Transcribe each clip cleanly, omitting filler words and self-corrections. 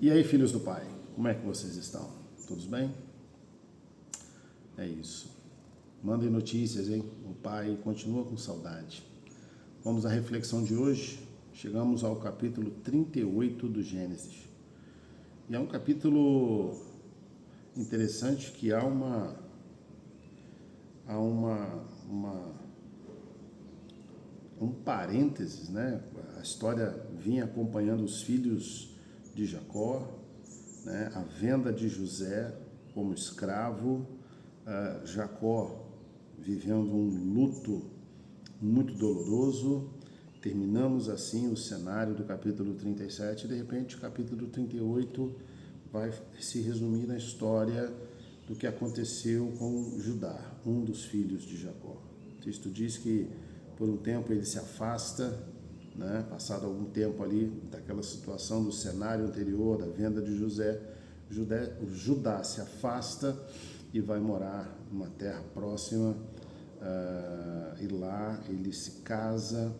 E aí, filhos do Pai, como é que vocês estão? Todos bem? É isso. Mandem notícias, hein? O Pai continua com saudade. Vamos à reflexão de hoje. Chegamos ao capítulo 38 do Gênesis. E é um capítulo interessante que há um parênteses, né? A história vinha acompanhando os filhos de Jacó, né? A venda de José como escravo, Jacó vivendo um luto muito doloroso. Terminamos assim o cenário do capítulo 37 e de repente o capítulo 38 vai se resumir na história do que aconteceu com Judá, um dos filhos de Jacó. O texto diz que por um tempo ele se afasta, né? Passado algum tempo ali daquela situação do cenário anterior, da venda de Judá se afasta e vai morar numa terra próxima, e lá ele se casa,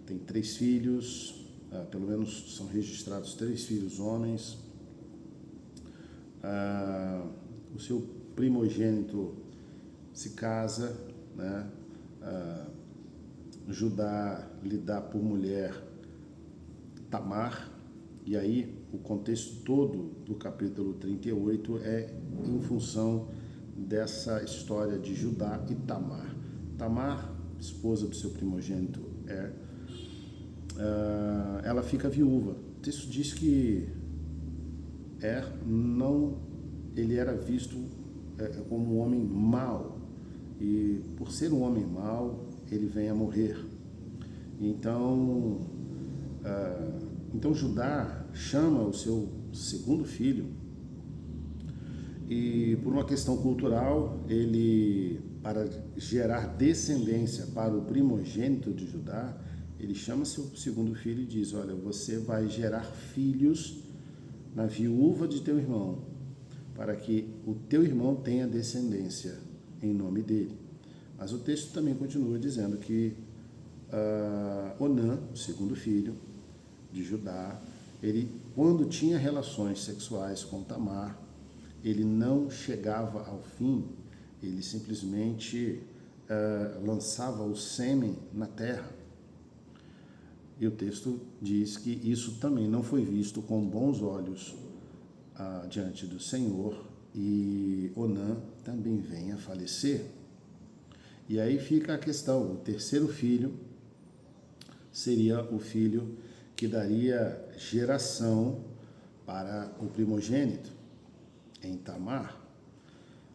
tem 3 filhos, pelo menos são registrados 3 filhos homens. O seu primogênito se casa, né? Judá lhe dá por mulher Tamar, e aí o contexto todo do capítulo 38 é em função dessa história de Judá e Tamar. Tamar, esposa do seu primogênito ela fica viúva. O texto diz que ele era visto como um homem mau, e por ser um homem mau, ele vem a morrer. Então Judá chama o seu segundo filho, e por uma questão cultural, para gerar descendência para o primogênito de Judá, ele chama seu segundo filho e diz: olha, você vai gerar filhos na viúva de teu irmão, para que o teu irmão tenha descendência em nome dele. Mas o texto também continua dizendo que Onã, o segundo filho de Judá, ele, quando tinha relações sexuais com Tamar, ele não chegava ao fim, ele simplesmente lançava o sêmen na terra. E o texto diz que isso também não foi visto com bons olhos diante do Senhor, e Onã também vem a falecer. E aí fica a questão: o terceiro filho seria o filho que daria geração para o primogênito, em Tamar.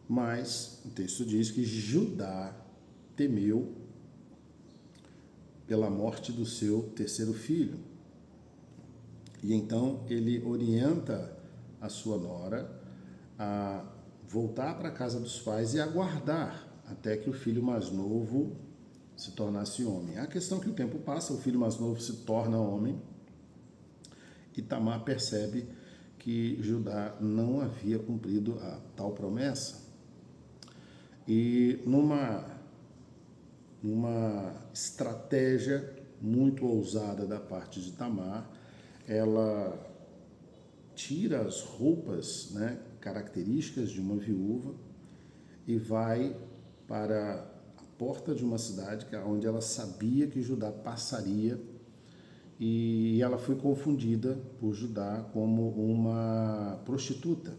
Mas o texto diz que Judá temeu pela morte do seu terceiro filho. E então ele orienta a sua nora a voltar para a casa dos pais e aguardar até que o filho mais novo se tornasse homem. A questão é que o tempo passa, o filho mais novo se torna homem, e Tamar percebe que Judá não havia cumprido a tal promessa. E numa estratégia muito ousada da parte de Tamar, ela tira as roupas, né, características de uma viúva, e vai para a porta de uma cidade onde ela sabia que Judá passaria, e ela foi confundida por Judá como uma prostituta.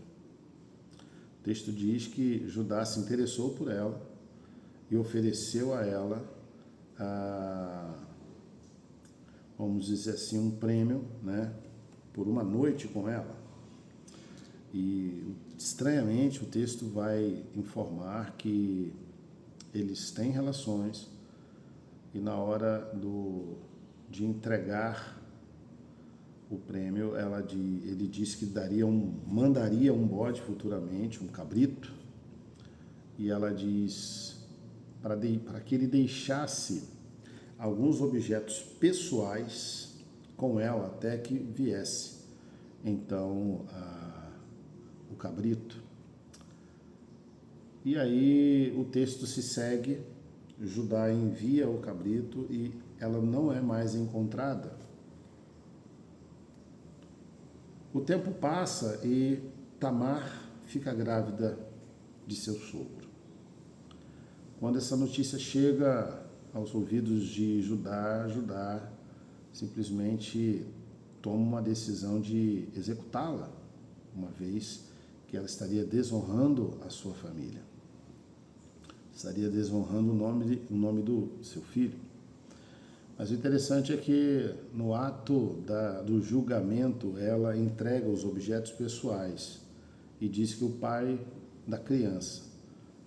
O texto diz que Judá se interessou por ela e ofereceu a ela, vamos dizer assim, um prêmio, né, por uma noite com ela. E estranhamente o texto vai informar que eles têm relações, e na hora de entregar o prêmio, ele disse que mandaria um bode futuramente, um cabrito, e ela diz para que ele deixasse alguns objetos pessoais com ela até que viesse então o cabrito. E aí o texto se segue, Judá envia o cabrito e ela não é mais encontrada. O tempo passa e Tamar fica grávida de seu sogro. Quando essa notícia chega aos ouvidos de Judá, Judá simplesmente toma uma decisão de executá-la, uma vez que ela estaria desonrando a sua família. Estaria desonrando o nome do seu filho. Mas o interessante é que no ato do julgamento, ela entrega os objetos pessoais e diz que o pai da criança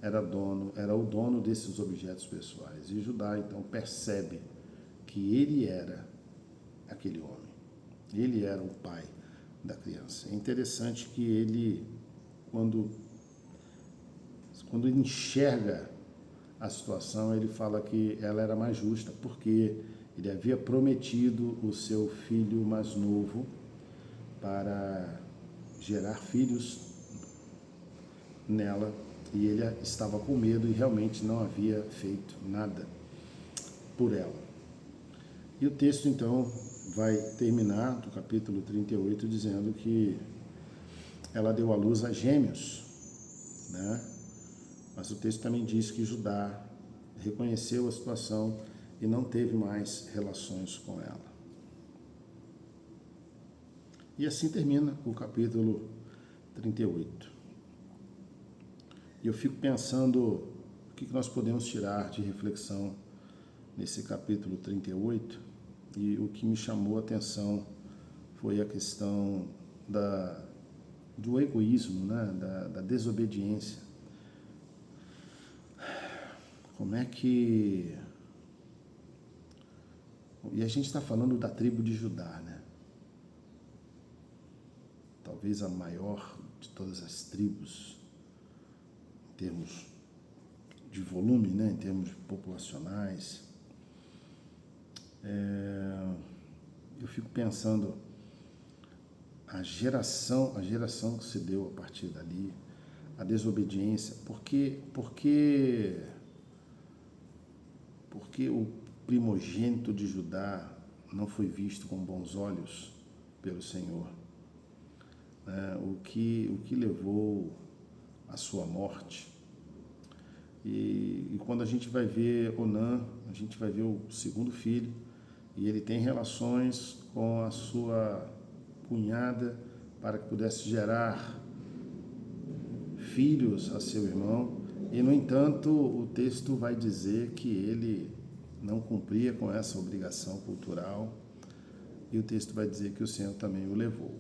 era o dono desses objetos pessoais. E Judá então percebe que ele era aquele homem. Ele era o pai da criança. É interessante que ele, quando ele enxerga a situação, ele fala que ela era mais justa, porque ele havia prometido o seu filho mais novo para gerar filhos nela, e ele estava com medo e realmente não havia feito nada por ela. E o texto então vai terminar do capítulo 38 dizendo que ela deu à luz a gêmeos, né? Mas o texto também diz que Judá reconheceu a situação e não teve mais relações com ela. E assim termina o capítulo 38. E eu fico pensando o que nós podemos tirar de reflexão nesse capítulo 38, e o que me chamou a atenção foi a questão do egoísmo, né? da desobediência. Como é que... E a gente está falando da tribo de Judá, né? Talvez a maior de todas as tribos, em termos de volume, né? Em termos populacionais. Eu fico pensando a geração que se deu a partir dali, a desobediência, porque o primogênito de Judá não foi visto com bons olhos pelo Senhor, o que levou à sua morte. E quando a gente vai ver Onã, a gente vai ver o segundo filho, e ele tem relações com a sua cunhada para que pudesse gerar filhos a seu irmão, e no entanto o texto vai dizer que ele não cumpria com essa obrigação cultural, e o texto vai dizer que o Senhor também o levou.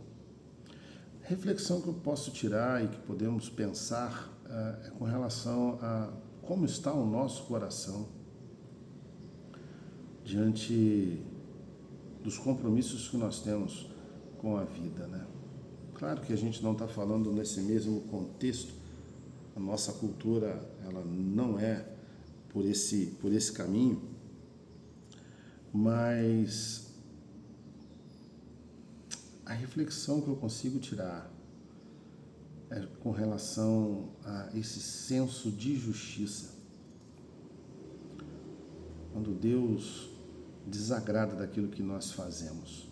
Reflexão que eu posso tirar e que podemos pensar é com relação a como está o nosso coração diante dos compromissos que nós temos com a vida, né? Claro que a gente não está falando nesse mesmo contexto, a nossa cultura ela não é por esse caminho, mas a reflexão que eu consigo tirar é com relação a esse senso de justiça. Quando Deus desagrada daquilo que nós fazemos.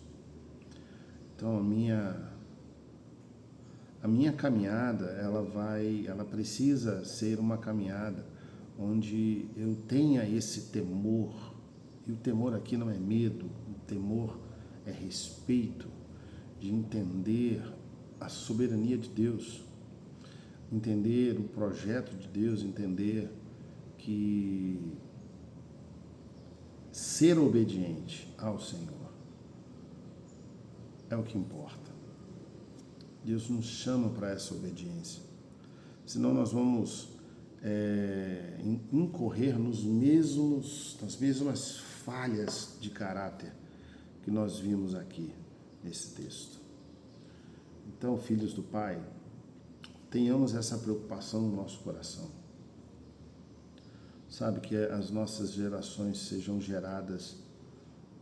Então a minha caminhada, ela precisa ser uma caminhada onde eu tenha esse temor, e o temor aqui não é medo, o temor é respeito, de entender a soberania de Deus, entender o projeto de Deus, entender que ser obediente ao Senhor é o que importa. Deus nos chama para essa obediência. Senão nós vamos incorrer nas mesmas falhas de caráter que nós vimos aqui nesse texto. Então, filhos do Pai, tenhamos essa preocupação no nosso coração. Sabe, que as nossas gerações sejam geradas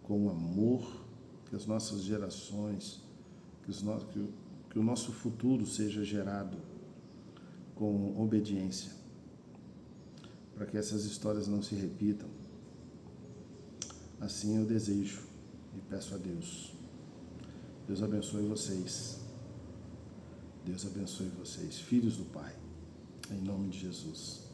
com amor, que as nossas gerações, que o nosso futuro seja gerado com obediência, para que essas histórias não se repitam. Assim eu desejo e peço a Deus. Deus abençoe vocês. Deus abençoe vocês, filhos do Pai, em nome de Jesus.